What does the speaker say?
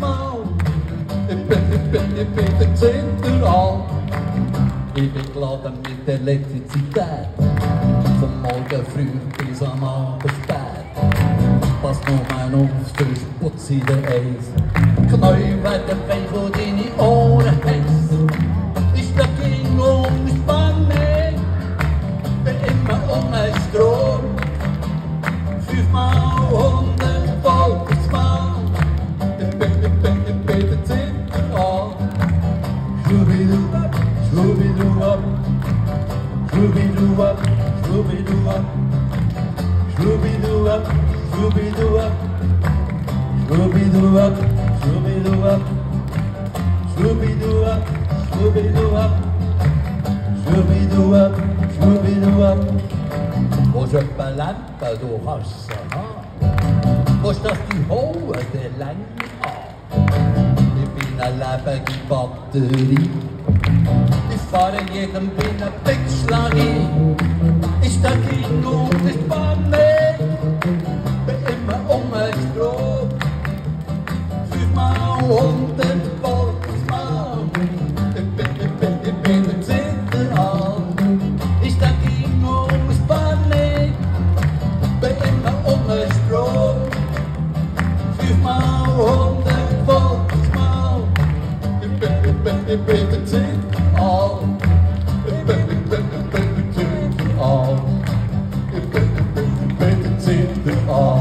Mal. Ich bin der Zinteral. Ich bin geladen mit Elektrizität. Vom Morgen früh bis am Abend spät. Pass nur mal auf, sonst putz ich den Eis. Knäuel werden weich und deine Ohren heiß. Ist der King um die Spanne, bin immer ohne Strom. 5x100 Volt ist Mal. Ich bin der Zinteral. Schubidu-up, Schubidu-up, Schubidu-up, Schubidu-up, Schubidu-up, Schubidu-up, Schubidu-up, Schubidu-up, Schubidu-up, Schubidu-up, Schubidu-up, Schubidu-up. Wo je belempe, du hast sie an. Wo ist das die hohe, die Länge an? Ich bin eine lebendige Batterie. Ich fahre jedem Binnenblickschlag ein. Ich steig hin und ich banne. Bin immer ohne Strom. 5x100 Volt ist Mal. Ich bin der Zinteral. Ich steig hin und ich banne. Bin immer ohne Strom. 5x100 Volt ist Mal. Ich bin der Zinteral. Ich bin der Zinteral. Ich bin der Zinteral.